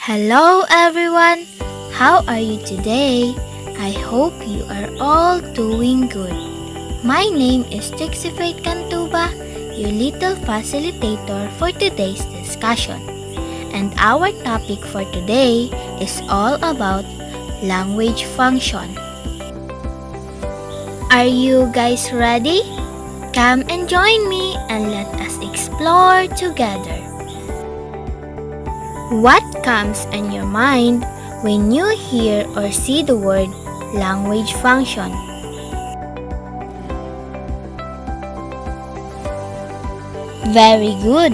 Hello everyone! How are you today? I hope you are all doing good. My name is Trexie Cantuba, your little facilitator for today's discussion. And our topic for today is all about language function. Are you guys ready? Come and join me and let us explore together. What comes in your mind when you hear or see the word language function? Very good!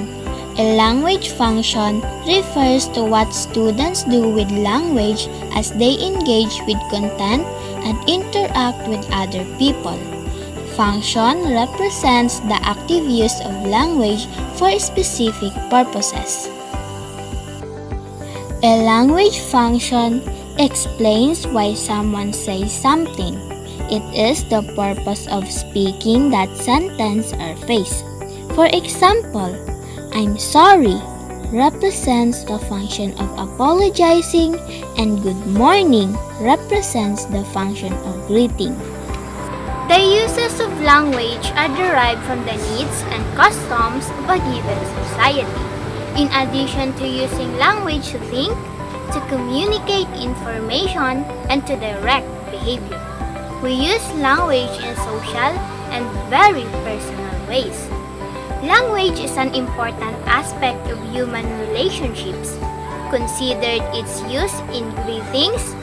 A language function refers to what students do with language as they engage with content and interact with other people. Function represents the active use of language for specific purposes. A language function explains why someone says something. It is the purpose of speaking that sentence or phrase. For example, I'm sorry represents the function of apologizing, and good morning represents the function of greeting. The uses of language are derived from the needs and customs of a given society. In addition to using language to think, to communicate information, and to direct behavior, we use language in social and very personal ways. Language is an important aspect of human relationships, considered its use in greetings,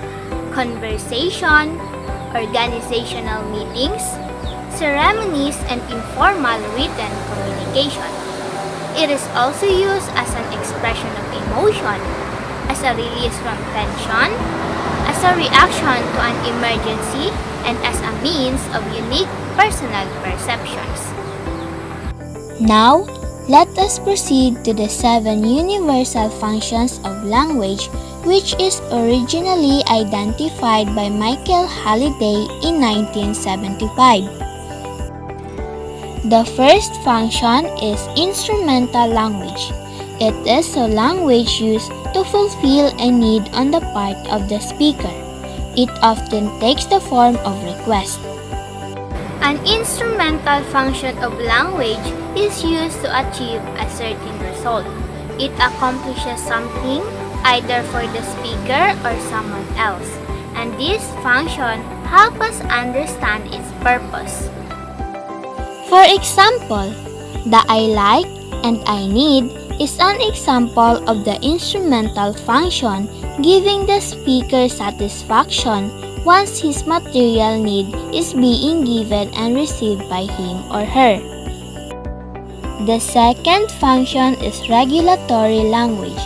conversation, organizational meetings, ceremonies, and informal written communication. It is also used as an expression of emotion, as a release from tension, as a reaction to an emergency, and as a means of unique personal perceptions. Now, let us proceed to the 7 universal functions of language, which is originally identified by Michael Halliday in 1975. The first function is instrumental language. It is a language used to fulfill a need on the part of the speaker. It often takes the form of request. An instrumental function of language is used to achieve a certain result. It accomplishes something either for the speaker or someone else, and this function helps us understand its purpose. For example, the I like and I need is an example of the instrumental function giving the speaker satisfaction once his material need is being given and received by him or her. The second function is regulatory language.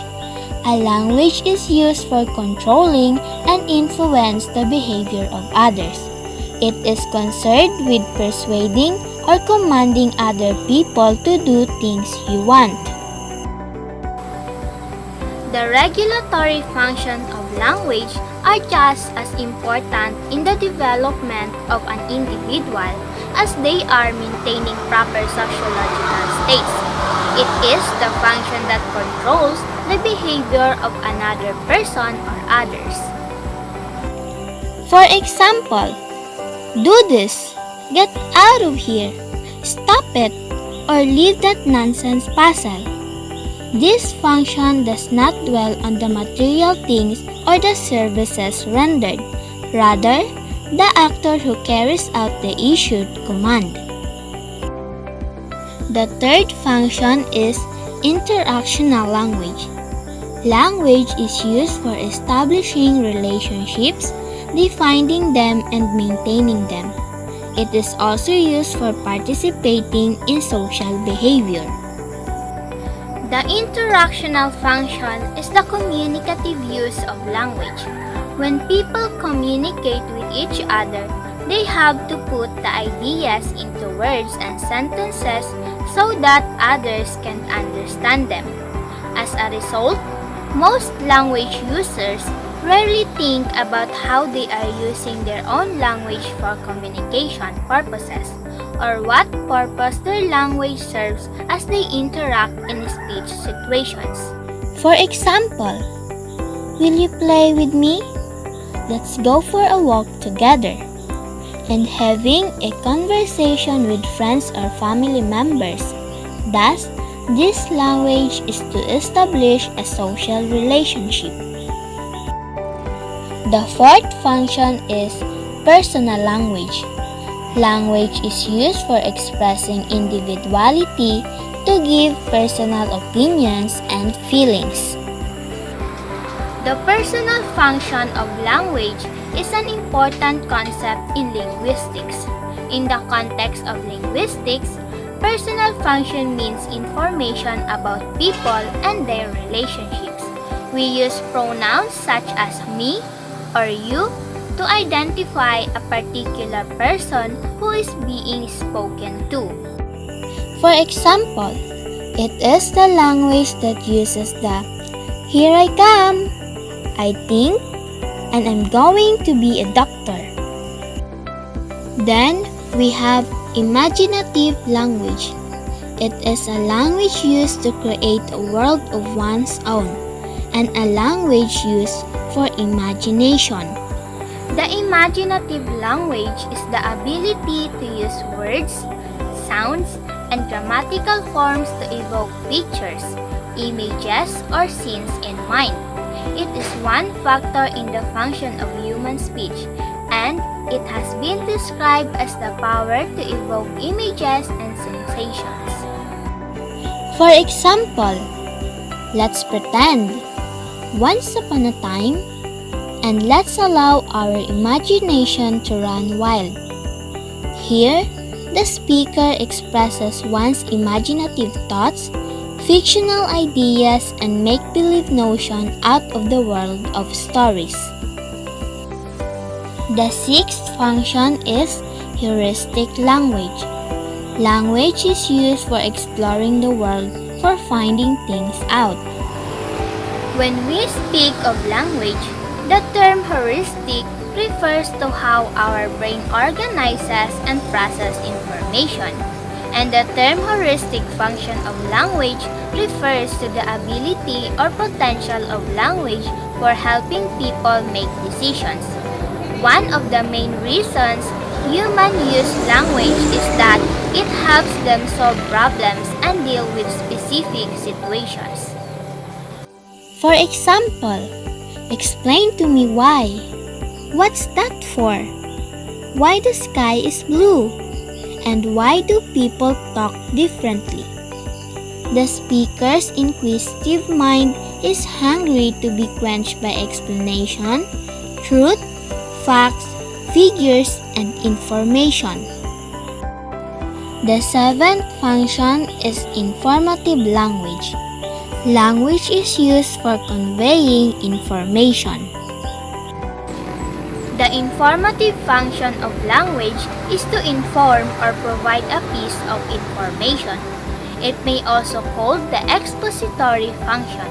A language is used for controlling and influence the behavior of others. It is concerned with persuading or commanding other people to do things you want. The regulatory functions of language are just as important in the development of an individual as they are maintaining proper sociological states. It is the function that controls the behavior of another person or others. For example, do this, get out of here, stop it, or leave that nonsense puzzle. This function does not dwell on the material things or the services rendered, rather, the actor who carries out the issued command. The third function is interactional language. Language is used for establishing relationships, defining them, and maintaining them. It is also used for participating in social behavior. The interactional function is the communicative use of language. When people communicate with each other, they have to put the ideas into words and sentences so that others can understand them. As a result, most language users rarely think about how they are using their own language for communication purposes, or what purpose their language serves as they interact in speech situations. For example, Will you play with me? Let's go for a walk together. And having a conversation with friends or family members. Thus, this language is to establish a social relationship. The fourth function is personal language. Language is used for expressing individuality to give personal opinions and feelings. The personal function of language is an important concept in linguistics. In the context of linguistics, personal function means information about people and their relationships. We use pronouns such as me or you to identify a particular person who is being spoken to. For example, it is the language that uses the "Here I come, I think, and I'm going to be a doctor." Then we have imaginative language. It is a language used to create a world of one's own, and a language used for imagination. The imaginative language is the ability to use words, sounds, and grammatical forms to evoke pictures, images, or scenes in mind. It is one factor in the function of human speech, and it has been described as the power to evoke images and sensations. For example, let's pretend once upon a time, and let's allow our imagination to run wild. Here, the speaker expresses one's imaginative thoughts, fictional ideas, and make-believe notion out of the world of stories. The sixth function is heuristic language. Language is used for exploring the world, for finding things out. When we speak of language, the term heuristic refers to how our brain organizes and processes information, and the term heuristic function of language refers to the ability or potential of language for helping people make decisions. One of the main reasons humans use language is that it helps them solve problems and deal with specific situations. For example, explain to me why. What's that for? Why the sky is blue? And why do people talk differently? The speaker's inquisitive mind is hungry to be quenched by explanation, truth, facts, figures, and information. The seventh function is informative language. Language is used for conveying information. The informative function of language is to inform or provide a piece of information. It may also called the expository function.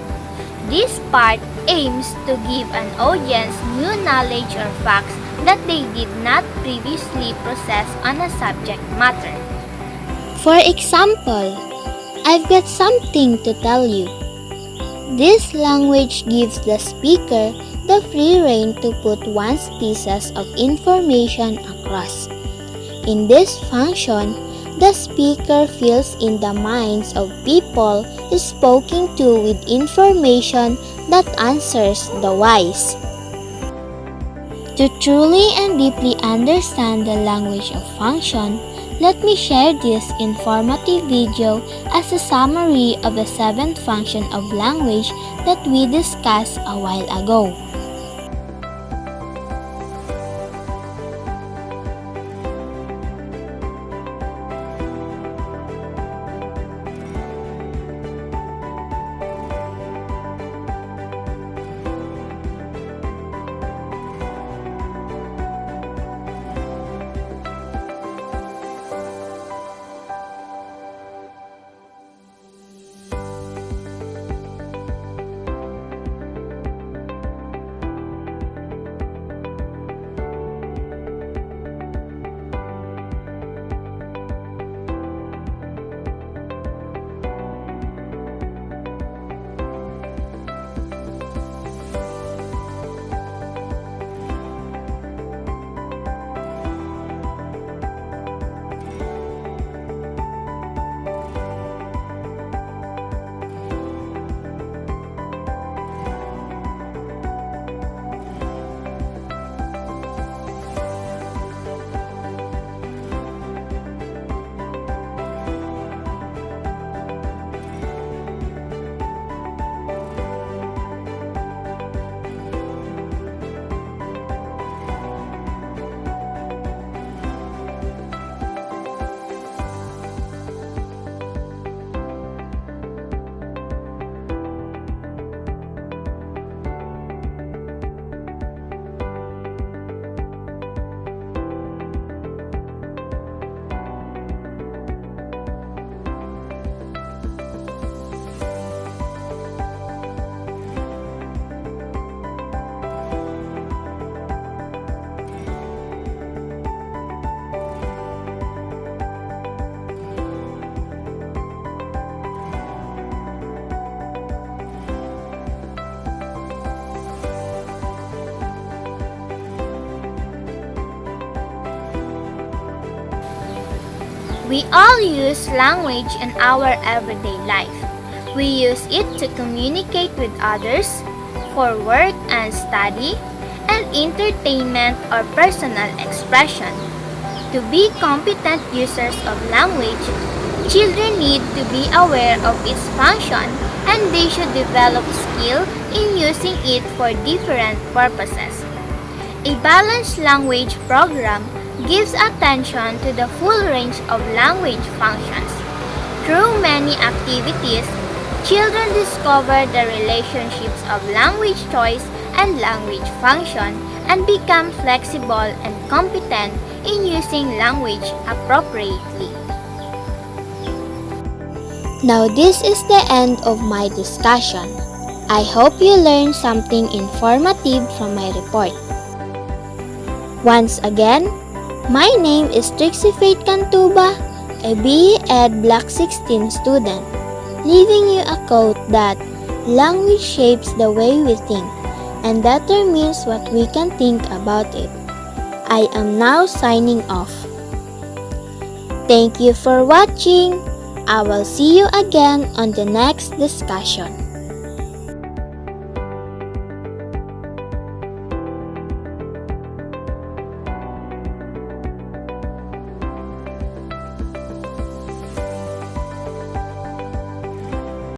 This part aims to give an audience new knowledge or facts that they did not previously possess on a subject matter. For example, I've got something to tell you. This language gives the speaker the free rein to put one's pieces of information across. In this function, the speaker fills in the minds of people spoken to with information that answers the whys. To truly and deeply understand the language of function, let me share this informative video as a summary of the seventh function of language that we discussed a while ago. We all use language in our everyday life. We use it to communicate with others, for work and study, and entertainment or personal expression. To be competent users of language, children need to be aware of its function and they should develop skill in using it for different purposes. A balanced language program gives attention to the full range of language functions. Through many activities, children discover the relationships of language choice and language function and become flexible and competent in using language appropriately. Now this is the end of my discussion. I hope you learned something informative from my report. Once again, my name is Trexie Cantuba, a BE Ed Block 16 student, leaving you a quote that language shapes the way we think and determines what we can think about it. I am now signing off. Thank you for watching. I will see you again on the next discussion.